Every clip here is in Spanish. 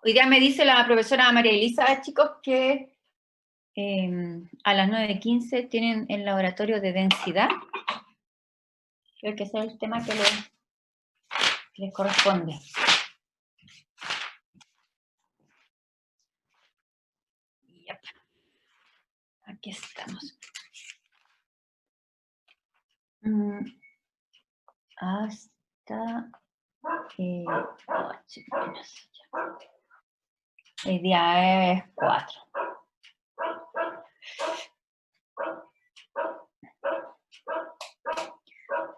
Hoy día me dice la profesora María Elisa, chicos, que a las 9:15 tienen el laboratorio de densidad. Creo que ese es el tema que les corresponde. Yep. Aquí estamos. Hasta 8 menos. El día es 4.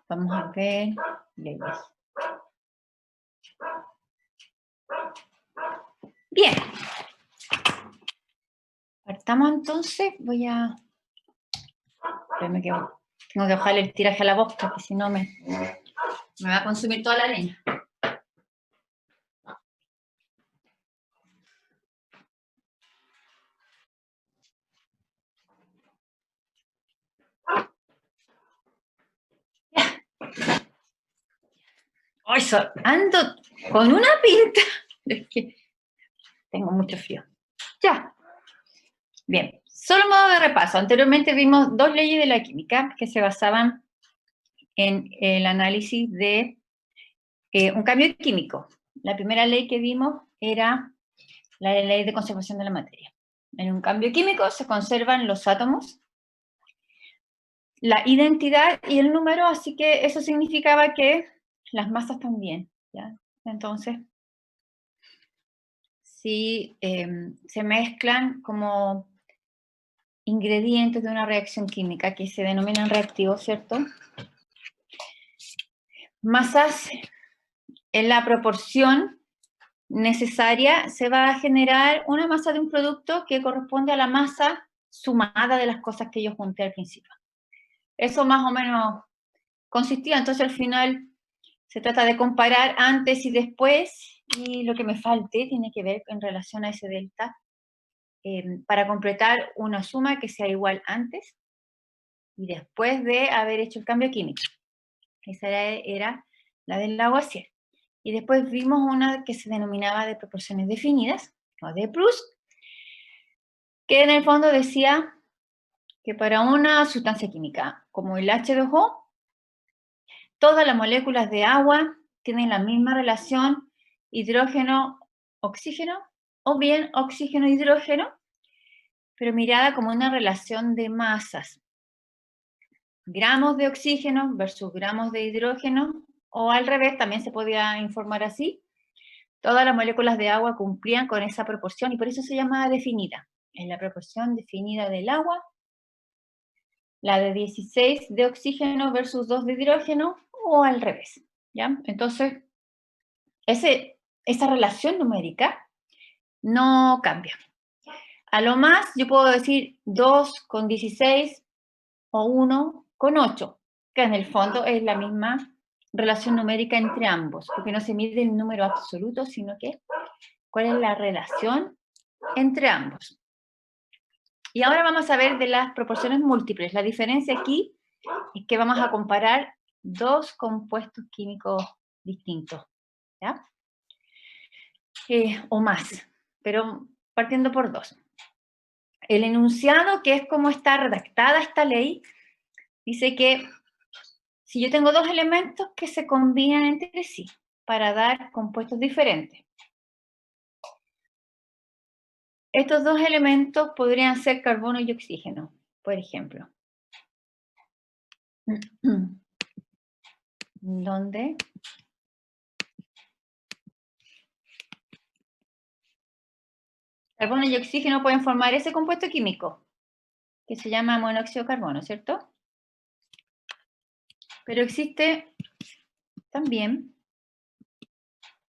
Vamos a ver leyes. Bien. Partamos entonces. Voy a... Espérame que tengo que bajarle el tiraje a la voz, porque si no me va a consumir toda la leña. ¡Ay, ando con una pinta! Es que tengo mucho frío. Ya. Bien. Solo modo de repaso. Anteriormente vimos 2 leyes de la química que se basaban en el análisis de un cambio químico. La primera ley que vimos era la ley de conservación de la materia. En un cambio químico se conservan los átomos, la identidad y el número, así que eso significaba que las masas también, ¿ya? Entonces, si se mezclan como ingredientes de una reacción química que se denominan reactivos, ¿cierto? Masas en la proporción necesaria, se va a generar una masa de un producto que corresponde a la masa sumada de las cosas que yo junté al principio. Eso más o menos consistía, entonces al final se trata de comparar antes y después, y lo que me falte tiene que ver en relación a ese delta, para completar una suma que sea igual antes y después de haber hecho el cambio químico. Esa era la del Lavoisier. Y después vimos una que se denominaba de proporciones definidas, o de Proust, que en el fondo decía que para una sustancia química como el H2O, todas las moléculas de agua tienen la misma relación hidrógeno-oxígeno, o bien oxígeno-hidrógeno, pero mirada como una relación de masas. Gramos de oxígeno versus gramos de hidrógeno, o al revés, también se podía informar así. Todas las moléculas de agua cumplían con esa proporción y por eso se llama definida. Es la proporción definida del agua, la de 16 de oxígeno versus 2 de hidrógeno, o al revés, ¿ya? Entonces, esa relación numérica no cambia. A lo más, yo puedo decir 2 con 16 o 1 con 8, que en el fondo es la misma relación numérica entre ambos, porque no se mide el número absoluto, sino que cuál es la relación entre ambos. Y ahora vamos a ver de las proporciones múltiples. La diferencia aquí es que vamos a comparar 2 compuestos químicos distintos, ¿ya? O más, pero partiendo por 2. El enunciado, que es como está redactada esta ley, dice que si yo tengo 2 elementos que se combinan entre sí para dar compuestos diferentes, estos 2 elementos podrían ser carbono y oxígeno, por ejemplo. ¿Dónde? Carbono y oxígeno pueden formar ese compuesto químico, que se llama monóxido de carbono, ¿cierto? Pero existe también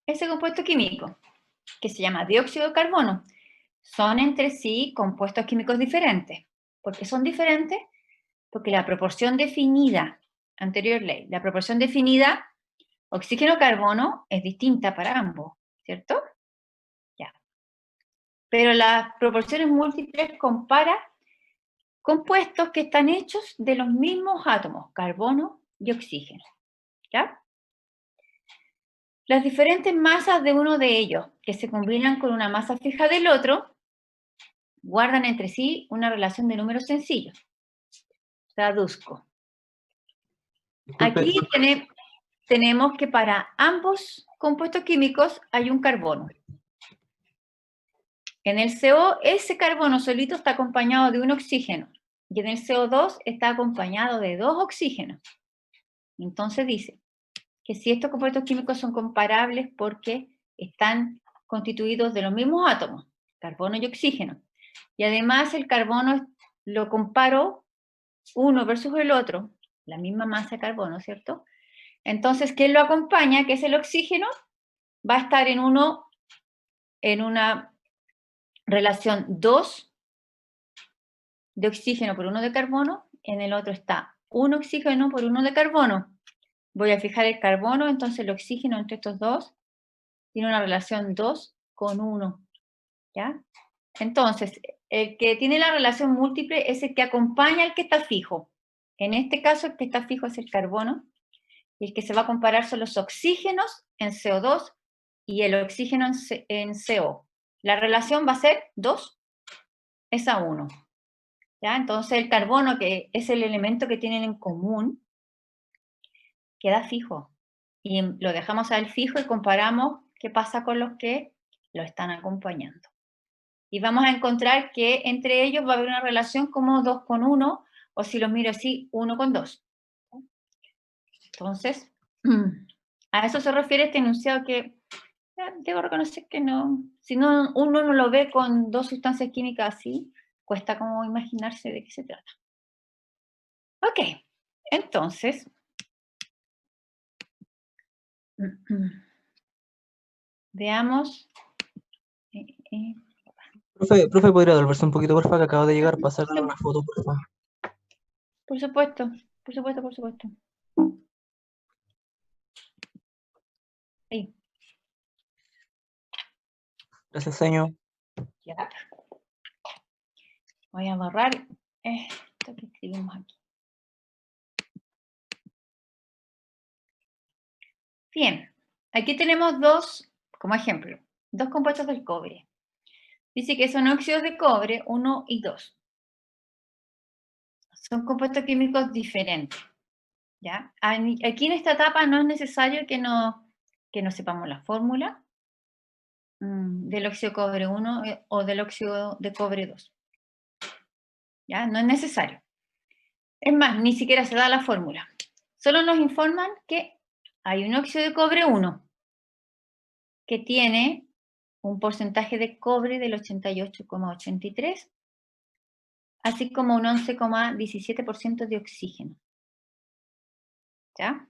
ese compuesto químico, que se llama dióxido de carbono. Son entre sí compuestos químicos diferentes. ¿Por qué son diferentes? Porque la proporción definida, anterior ley, la proporción definida oxígeno-carbono es distinta para ambos, ¿cierto? Ya. Pero las proporciones múltiples compara compuestos que están hechos de los mismos átomos, carbono y oxígeno, ¿ya? Las diferentes masas de uno de ellos, que se combinan con una masa fija del otro, guardan entre sí una relación de números sencillos. Traduzco. Disculpe, Aquí tenemos que para ambos compuestos químicos hay un carbono. En el CO, ese carbono solito está acompañado de un oxígeno. Y en el CO2 está acompañado de 2 oxígenos. Entonces dice que si estos compuestos químicos son comparables porque están constituidos de los mismos átomos, carbono y oxígeno. Y además el carbono lo comparo uno versus el otro, la misma masa de carbono, ¿cierto? Entonces, ¿quién lo acompaña? Que es el oxígeno, va a estar en una relación 2 de oxígeno por 1 de carbono, en el otro está 1 oxígeno por 1 de carbono. Voy a fijar el carbono, entonces el oxígeno entre estos dos tiene una relación 2 con 1, ¿ya? Entonces, el que tiene la relación múltiple es el que acompaña al que está fijo. En este caso, el que está fijo es el carbono, y el que se va a comparar son los oxígenos en CO2 y el oxígeno en CO. La relación va a ser 2 es a 1. ¿Ya? Entonces el carbono, que es el elemento que tienen en común, queda fijo. Y lo dejamos al fijo y comparamos qué pasa con los que lo están acompañando. Y vamos a encontrar que entre ellos va a haber una relación como 2 con 1, o si los miro así, 1 con 2. Entonces, a eso se refiere este enunciado que debo reconocer que no, si no, uno no lo ve con dos sustancias químicas así, cuesta como imaginarse de qué se trata. Ok, entonces, veamos. profe, ¿podría devolverse un poquito, porfa? Que acabo de llegar para hacerle una foto, porfa. Por supuesto, por supuesto, por supuesto. Ahí. Gracias, señor. Ya. Voy a borrar esto que escribimos aquí. Bien, aquí tenemos dos, como ejemplo, dos compuestos del cobre. Dice que son óxidos de cobre 1 y 2. Son compuestos químicos diferentes. ¿Ya? Aquí en esta etapa no es necesario que no sepamos la fórmula del óxido de cobre 1 o del óxido de cobre 2. ¿Ya? No es necesario. Es más, ni siquiera se da la fórmula. Solo nos informan que hay un óxido de cobre 1 que tiene un porcentaje de cobre del 88,83, así como un 11,17% de oxígeno. ¿Ya?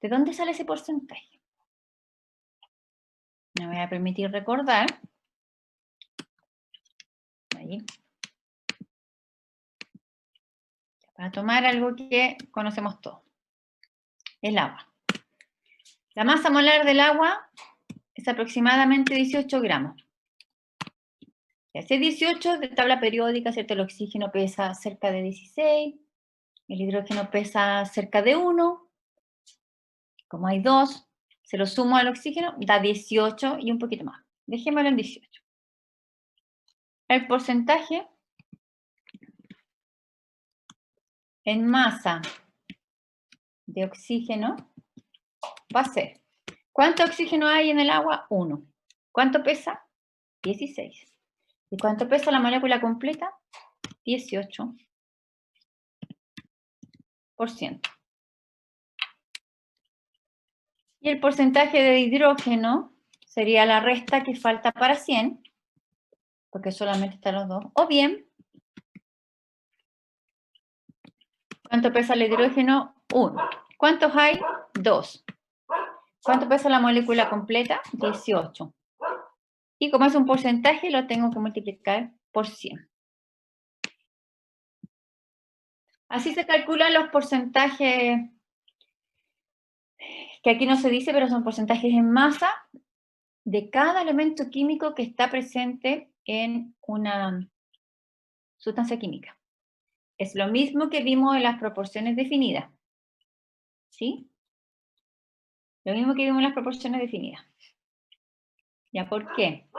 ¿De dónde sale ese porcentaje? Me voy a permitir recordar. Ahí. Para tomar algo que conocemos todos. El agua. La masa molar del agua es aproximadamente 18 gramos. Ese 18 de tabla periódica, ¿cierto? El oxígeno pesa cerca de 16, el hidrógeno pesa cerca de 1, como hay 2, se lo sumo al oxígeno, da 18 y un poquito más. Dejémoslo en 18. El porcentaje en masa de oxígeno va a ser, ¿cuánto oxígeno hay en el agua? 1. ¿Cuánto pesa? 16. ¿Y cuánto pesa la molécula completa? 18%. Y el porcentaje de hidrógeno sería la resta que falta para 100, porque solamente están los dos. O bien, ¿cuánto pesa el hidrógeno? 1. ¿Cuántos hay? 2. ¿Cuánto pesa la molécula completa? 18. Y como es un porcentaje, lo tengo que multiplicar por 100. Así se calculan los porcentajes, que aquí no se dice, pero son porcentajes en masa de cada elemento químico que está presente en una sustancia química. Es lo mismo que vimos en las proporciones definidas. ¿Sí? Lo mismo que vimos en las proporciones definidas. ¿Ya por qué?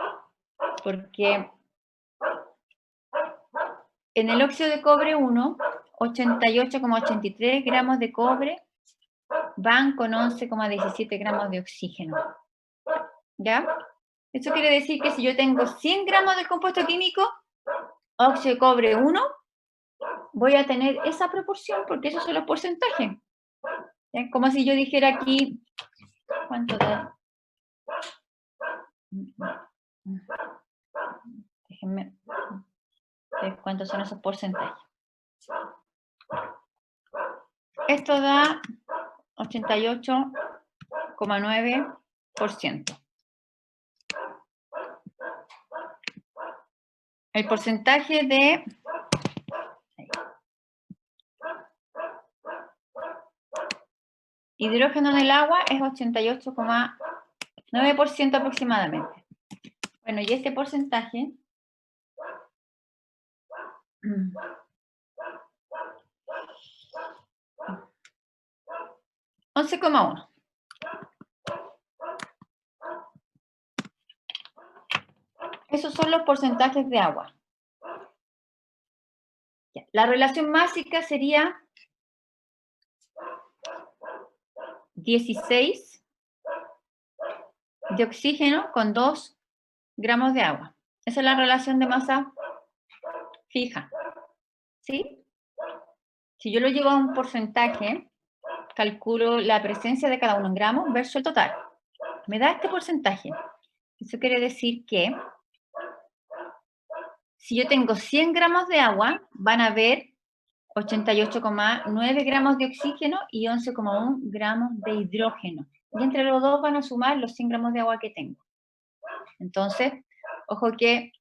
Porque en el óxido de cobre 1, 88,83 gramos de cobre van con 11,17 gramos de oxígeno. ¿Ya? Eso quiere decir que si yo tengo 100 gramos del compuesto químico, óxido de cobre 1, voy a tener esa proporción porque esos son los porcentajes. ¿Ya? Como si yo dijera aquí, ¿cuánto da? Déjenme ver cuántos son esos porcentajes. Esto da 88,9%. El porcentaje de hidrógeno en el agua es 88,9% aproximadamente. Bueno, y este porcentaje 11,1. Esos son los porcentajes de agua. La relación básica sería 16 de oxígeno con 2 gramos de agua. Esa es la relación de masa fija. ¿Sí? Si yo lo llevo a un porcentaje, calculo la presencia de cada uno en gramos versus el total. Me da este porcentaje. Eso quiere decir que si yo tengo 100 gramos de agua, van a haber 88,9 gramos de oxígeno y 11,1 gramos de hidrógeno. Y entre los dos van a sumar los 100 gramos de agua que tengo. Entonces, ojo que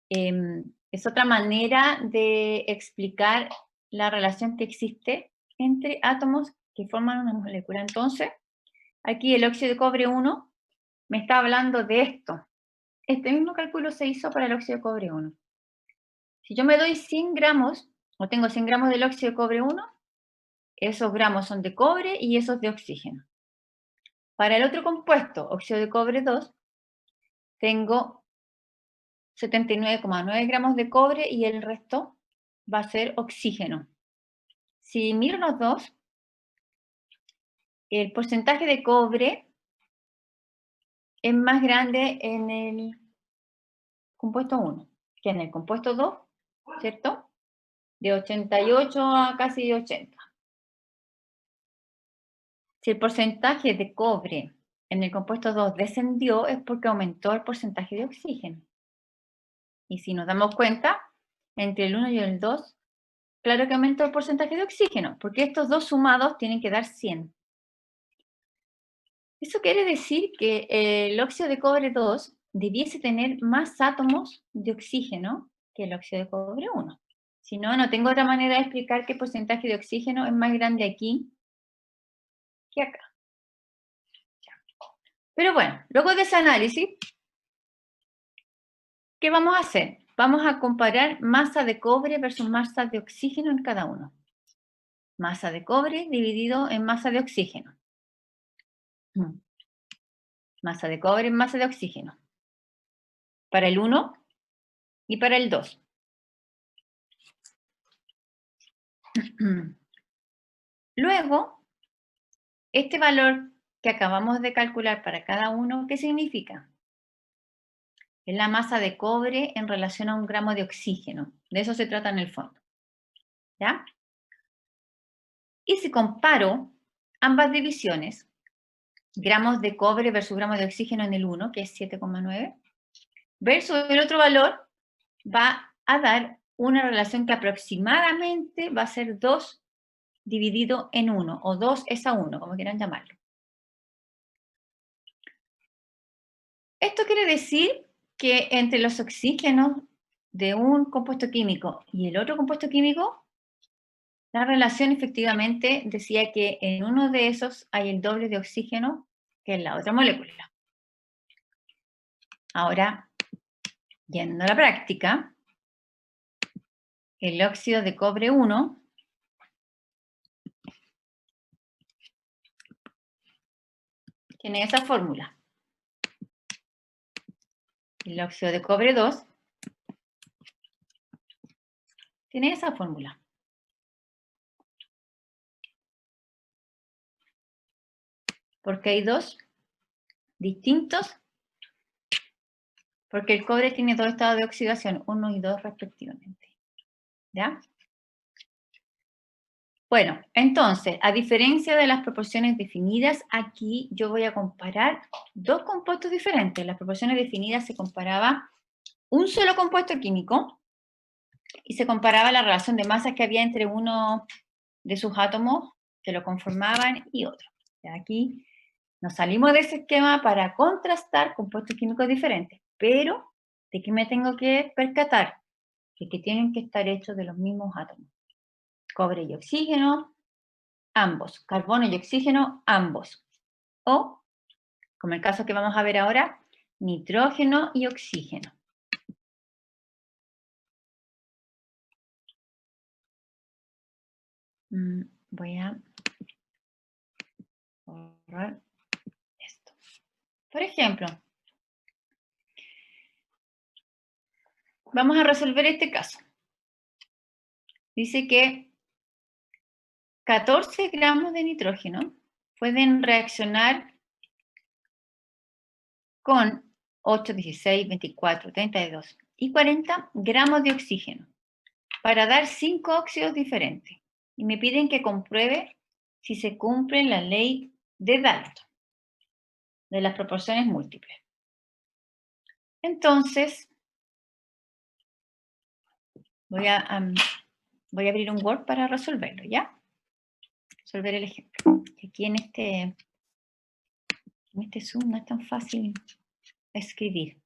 es otra manera de explicar la relación que existe entre átomos que forman una molécula. Entonces, aquí el óxido de cobre 1 me está hablando de esto. Este mismo cálculo se hizo para el óxido de cobre 1. Si yo me doy 100 gramos, o tengo 100 gramos del óxido de cobre 1, esos gramos son de cobre y esos de oxígeno. Para el otro compuesto, óxido de cobre 2, tengo 79,9 gramos de cobre y el resto va a ser oxígeno. Si miro los dos, el porcentaje de cobre es más grande en el compuesto 1 que en el compuesto 2, ¿cierto? De 88 a casi 80. Si el porcentaje de cobre en el compuesto 2 descendió, es porque aumentó el porcentaje de oxígeno. Y si nos damos cuenta, entre el 1 y el 2, claro que aumentó el porcentaje de oxígeno, porque estos dos sumados tienen que dar 100. Eso quiere decir que el óxido de cobre 2 debiese tener más átomos de oxígeno que el óxido de cobre 1. Si no, no tengo otra manera de explicar qué porcentaje de oxígeno es más grande aquí que acá. Pero bueno, luego de ese análisis, ¿qué vamos a hacer? Vamos a comparar masa de cobre versus masa de oxígeno en cada uno. Masa de cobre dividido en masa de oxígeno. Masa de cobre en masa de oxígeno. Para el 1 y para el 2. Luego, este valor que acabamos de calcular para cada uno, ¿qué significa? Es la masa de cobre en relación a un gramo de oxígeno. De eso se trata en el fondo. ¿Ya? Y si comparo ambas divisiones, gramos de cobre versus gramos de oxígeno en el 1, que es 7,9, versus el otro valor, va a dar una relación que aproximadamente va a ser 2 dividido en 1, o 2 es a 1, como quieran llamarlo. Esto quiere decir que entre los oxígenos de un compuesto químico y el otro compuesto químico, la relación efectivamente decía que en uno de esos hay el doble de oxígeno que en la otra molécula. Ahora, yendo a la práctica, el óxido de cobre 1 . tiene esa fórmula. El óxido de cobre 2 tiene esa fórmula. Porque hay dos distintos, porque el cobre tiene dos estados de oxidación, 1 y 2 respectivamente. ¿Ya? Bueno, entonces, a diferencia de las proporciones definidas, aquí yo voy a comparar dos compuestos diferentes. En las proporciones definidas se comparaba un solo compuesto químico y se comparaba la relación de masas que había entre uno de sus átomos que lo conformaban y otro. Aquí nos salimos de ese esquema para contrastar compuestos químicos diferentes, pero ¿de qué me tengo que percatar? Que tienen que estar hechos de los mismos átomos. Cobre y oxígeno, ambos. Carbono y oxígeno, ambos. O, como el caso que vamos a ver ahora, nitrógeno y oxígeno. Voy a borrar esto. Por ejemplo, vamos a resolver este caso. Dice que 14 gramos de nitrógeno pueden reaccionar con 8, 16, 24, 32 y 40 gramos de oxígeno para dar 5 óxidos diferentes. Y me piden que compruebe si se cumple la ley de Dalton, de las proporciones múltiples. Entonces, voy a abrir un Word para resolverlo, ¿ya? Resolver el ejemplo. Aquí en este Zoom no es tan fácil escribir.